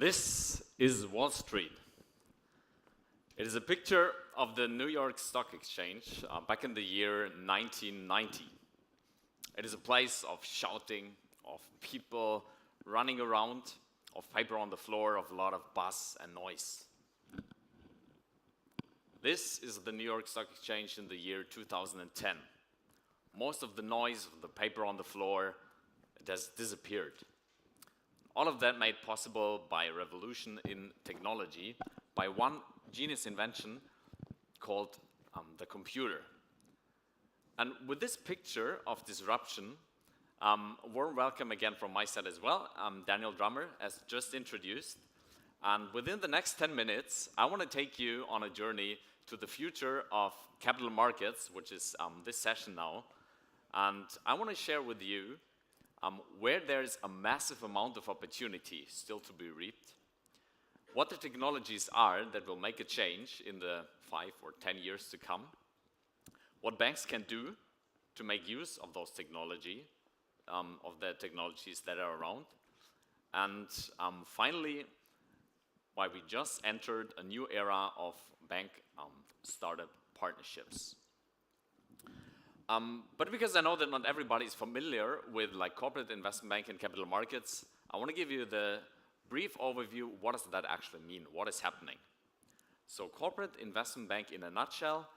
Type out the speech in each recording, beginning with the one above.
This is Wall Street. It is a picture of the New York Stock Exchange back in the year 1990. It is a place of shouting, of people running around, of paper on the floor, of a lot of buzz and noise. This is the New York Stock Exchange in the year 2010. Most of the noise of the paper on the floor, it has disappeared. All of that made possible by a revolution in technology, by one genius invention called the computer. And with this picture of disruption, warm welcome again from my side as well. Daniel Drummer, as just introduced. And within the next 10 minutes, I want to take you on a journey to the future of capital markets, which is this session now. And I want to share with you where there's a massive amount of opportunity still to be reaped, what the technologies are that will make a change in the 5 or 10 years to come, what banks can do to make use of those technologies that are around, and finally, why we just entered a new era of bank startup partnerships. But because I know that not everybody is familiar with corporate investment bank and capital markets, I want to give you the brief overview. What does that actually mean? What is happening? So corporate investment bank in a nutshell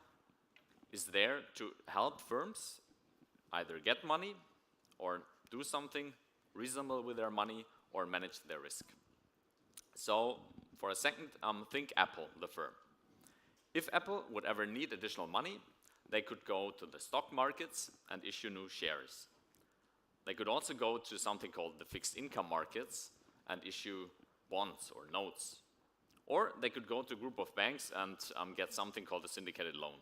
is there to help firms either get money or do something reasonable with their money or manage their risk. So for a second, think Apple, the firm. If Apple would ever need additional money, they could go to the stock markets and issue new shares. They could also go to something called the fixed income markets and issue bonds or notes. Or they could go to a group of banks and get something called a syndicated loan.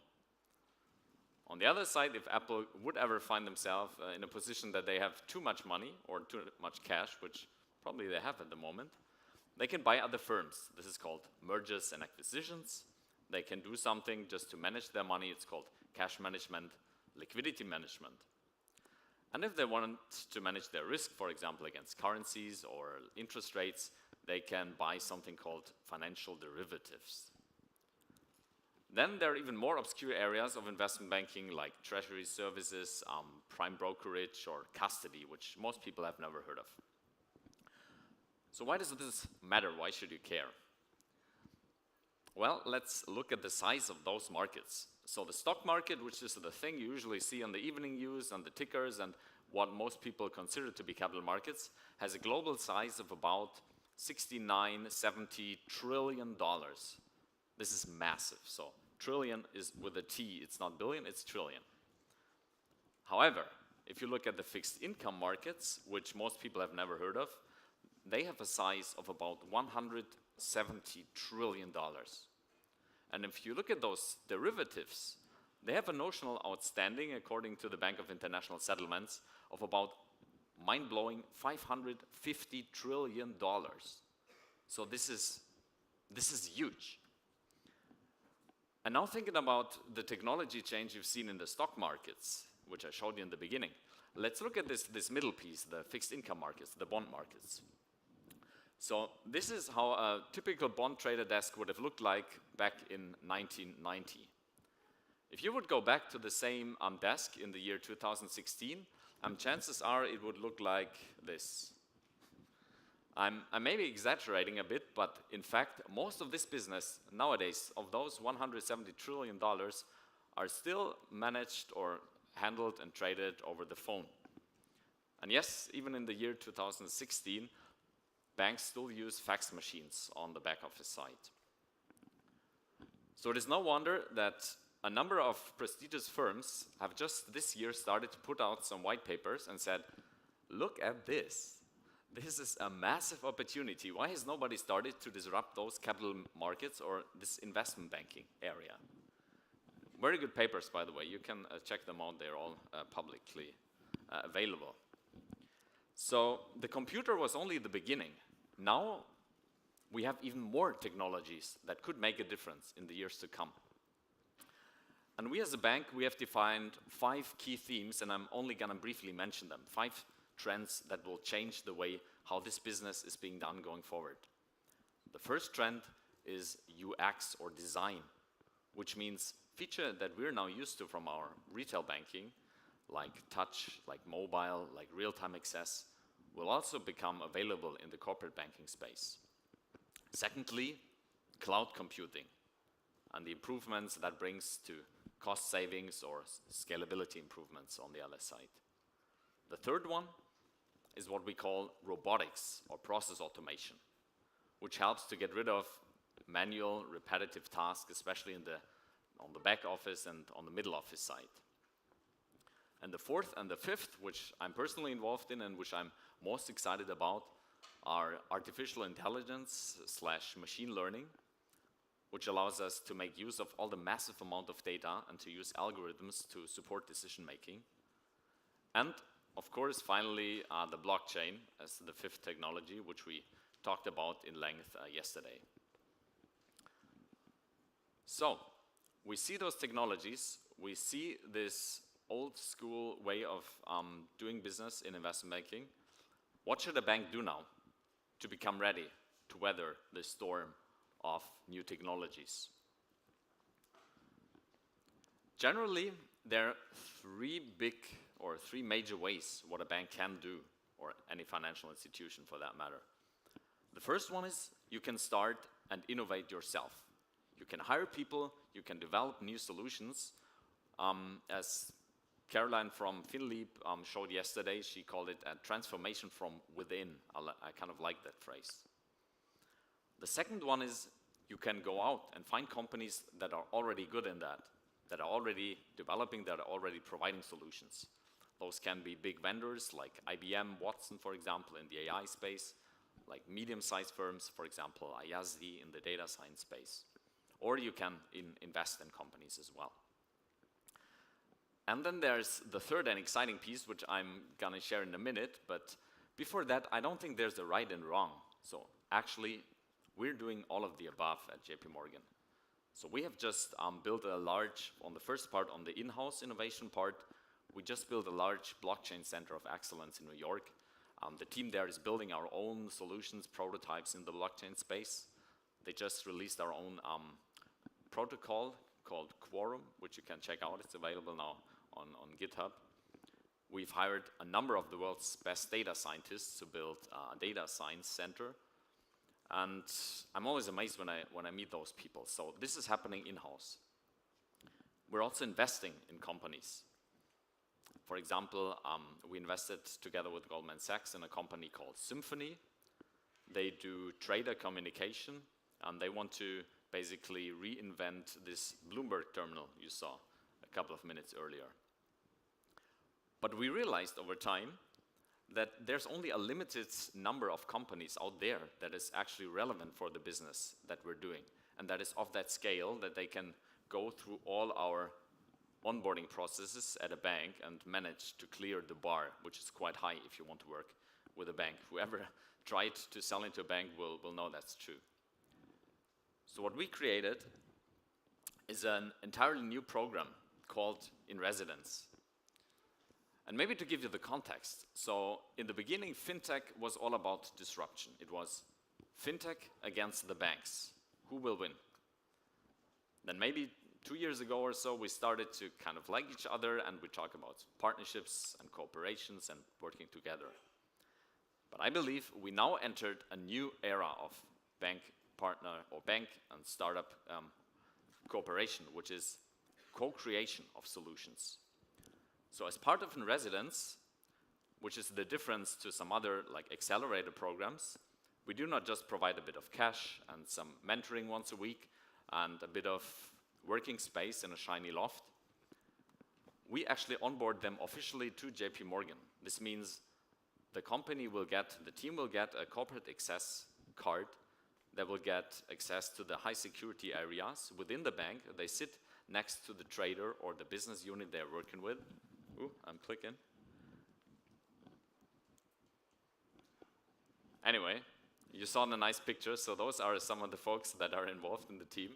On the other side, if Apple would ever find themselves in a position that they have too much money or too much cash, which probably they have at the moment, they can buy other firms. This is called mergers and acquisitions. They can do something just to manage their money. It's called cash management, liquidity management. And if they want to manage their risk, for example, against currencies or interest rates, they can buy something called financial derivatives. Then there are even more obscure areas of investment banking like treasury services, prime brokerage, or custody, which most people have never heard of. So why does this matter? Why should you care? Well, let's look at the size of those markets. So the stock market, which is the thing you usually see on the evening news and the tickers and what most people consider to be capital markets, has a global size of about $69–70 trillion. This is massive. So trillion is with a T. It's not billion, it's trillion. However, if you look at the fixed income markets, which most people have never heard of, they have a size of about $170 trillion. And if you look at those derivatives, they have a notional outstanding, according to the Bank of International Settlements, of about mind-blowing $550 trillion. So this is huge. And now thinking about the technology change you've seen in the stock markets, which I showed you in the beginning, let's look at this middle piece, the fixed income markets, the bond markets. So this is how a typical bond trader desk would have looked like back in 1990. If you would go back to the same desk in the year 2016, chances are it would look like this. I may be exaggerating a bit, but in fact, most of this business nowadays, of those $170 trillion, are still managed or handled and traded over the phone. And yes, even in the year 2016, banks still use fax machines on the back office side. So it is no wonder that a number of prestigious firms have just this year started to put out some white papers and said, look at this. This is a massive opportunity. Why has nobody started to disrupt those capital markets or this investment banking area? Very good papers, by the way. You can check them out. They're all publicly available. So the computer was only the beginning. Now we have even more technologies that could make a difference in the years to come. And we as a bank, we have defined 5 key themes, and I'm only going to briefly mention them. 5 trends that will change the way how this business is being done going forward. The first trend is UX or design, which means feature that we're now used to from our retail banking, like touch, like mobile, like real-time access, will also become available in the corporate banking space. Secondly, cloud computing and the improvements that brings to cost savings or scalability improvements on the other side. The third one is what we call robotics or process automation, which helps to get rid of manual, repetitive tasks, especially on the back office and on the middle office side. And the fourth and the fifth, which I'm personally involved in and which I'm most excited about, are artificial intelligence / machine learning, which allows us to make use of all the massive amount of data and to use algorithms to support decision making. And of course, finally, the blockchain as the fifth technology, which we talked about in length yesterday. So, we see those technologies, we see this old school way of doing business in investment banking. What should a bank do now to become ready to weather the storm of new technologies? Generally, there are three major ways what a bank can do, or any financial institution for that matter. The first one is you can start and innovate yourself. You can hire people, you can develop new solutions. As Caroline from FinLeap showed yesterday, she called it a transformation from within. I kind of like that phrase. The second one is you can go out and find companies that are already good in that are already developing, that are already providing solutions. Those can be big vendors like IBM, Watson, for example, in the AI space, like medium-sized firms, for example, Ayazi in the data science space. Or you can invest in companies as well. And then there's the third and exciting piece, which I'm gonna share in a minute, but before that, I don't think there's a right and wrong. So actually, we're doing all of the above at JP Morgan. So we have just built a large, on the first part, on the in-house innovation part, we just built a large blockchain center of excellence in New York. The team there is building our own solutions, prototypes in the blockchain space. They just released our own protocol called Quorum, which you can check out. It's available now on GitHub. We've hired a number of the world's best data scientists to build a data science center. And I'm always amazed when I meet those people. So this is happening in-house. We're also investing in companies. For example, we invested together with Goldman Sachs in a company called Symphony. They do trader communication, and they want to basically reinvent this Bloomberg terminal you saw a couple of minutes earlier. But we realized over time that there's only a limited number of companies out there that is actually relevant for the business that we're doing, and that is of that scale that they can go through all our onboarding processes at a bank and manage to clear the bar, which is quite high if you want to work with a bank. Whoever tried to sell into a bank will know that's true. So what we created is an entirely new program called In Residence. And maybe to give you the context, so in the beginning, fintech was all about disruption. It was fintech against the banks. Who will win? Then maybe 2 years ago or so, we started to kind of like each other, and we talk about partnerships and cooperations and working together. But I believe we now entered a new era of bank partner or bank and startup cooperation, which is co-creation of solutions. So as part of In Residence, which is the difference to some other like accelerator programs, we do not just provide a bit of cash and some mentoring once a week and a bit of working space in a shiny loft. We actually onboard them officially to JP Morgan. This means the team will get a corporate access card that will get access to the high security areas within the bank. They sit next to the trader or the business unit they're working with. Ooh, I'm clicking. Anyway, you saw the nice pictures, so those are some of the folks that are involved in the team.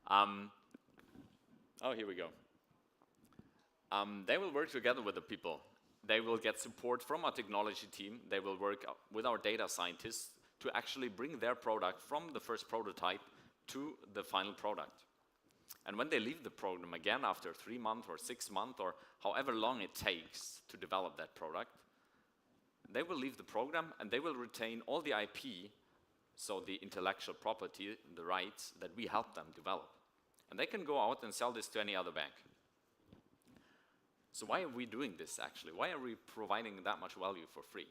Oh, here we go. They will work together with the people. They will get support from our technology team. They will work with our data scientists to actually bring their product from the first prototype to the final product. And when they leave the program again after 3 months or 6 months or however long it takes to develop that product, they will leave the program and they will retain all the IP, so the intellectual property, the rights that we help them develop. And they can go out and sell this to any other bank. So why are we doing this actually? Why are we providing that much value for free?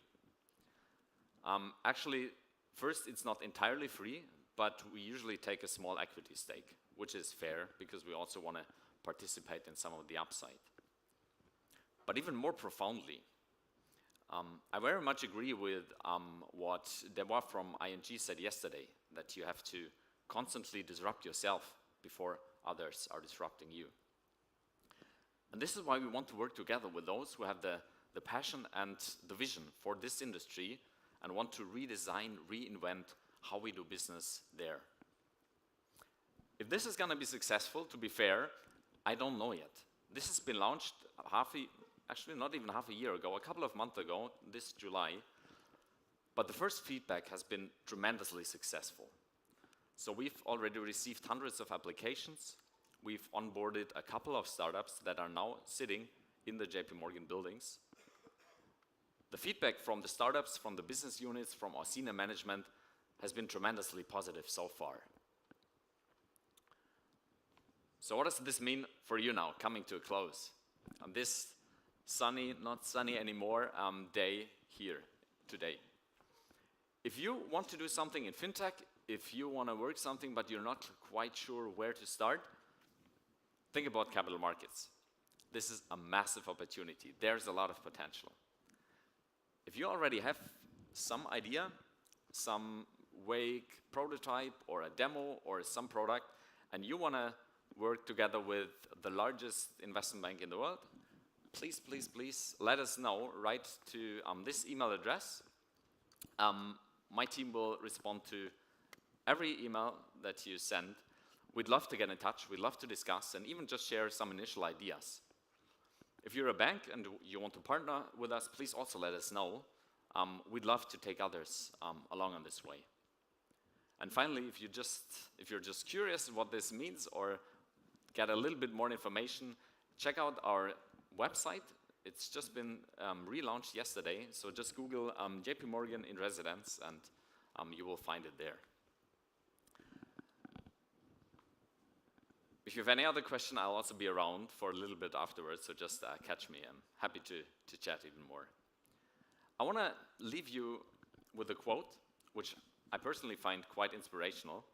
Actually, first, it's not entirely free, but we usually take a small equity stake, which is fair because we also want to participate in some of the upside. But even more profoundly, I very much agree with what Deborah from ING said yesterday, that you have to constantly disrupt yourself before others are disrupting you. And this is why we want to work together with those who have the passion and the vision for this industry and want to redesign, reinvent how we do business there. If this is going to be successful, to be fair, I don't know yet. This has been launched actually not even half a year ago, a couple of months ago, this July. But the first feedback has been tremendously successful. So we've already received hundreds of applications. We've onboarded a couple of startups that are now sitting in the JP Morgan buildings. The feedback from the startups, from the business units, from our senior management has been tremendously positive so far. So what does this mean for you now, coming to a close? On this sunny, not sunny anymore, day here today. If you want to do something in fintech, if you want to work something but you're not quite sure where to start, think about capital markets. This is a massive opportunity. There's a lot of potential. If you already have some idea, some vague prototype or a demo or some product, and you want to work together with the largest investment bank in the world, please, please, please let us know. Write to this email address. My team will respond to every email that you send. We'd love to get in touch. We'd love to discuss and even just share some initial ideas. If you're a bank and you want to partner with us, please also let us know. We'd love to take others along on this way. And finally, if you're just curious what this means or get a little bit more information, check out our website. It's just been relaunched yesterday, so just Google JP Morgan in residence and you will find it there. If you have any other question, I'll also be around for a little bit afterwards, so just catch me. I'm happy to chat even more. I want to leave you with a quote, which I personally find quite inspirational.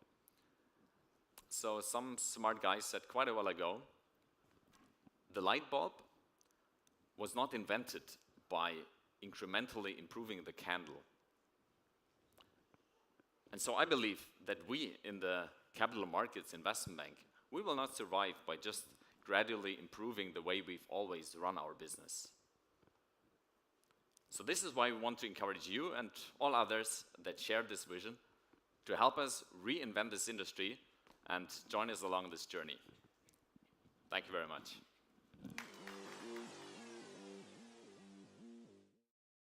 So some smart guy said quite a while ago, the light bulb was not invented by incrementally improving the candle. And so I believe that we in the capital markets investment bank, we will not survive by just gradually improving the way we've always run our business. So this is why we want to encourage you and all others that share this vision to help us reinvent this industry and join us along this journey. Thank you very much.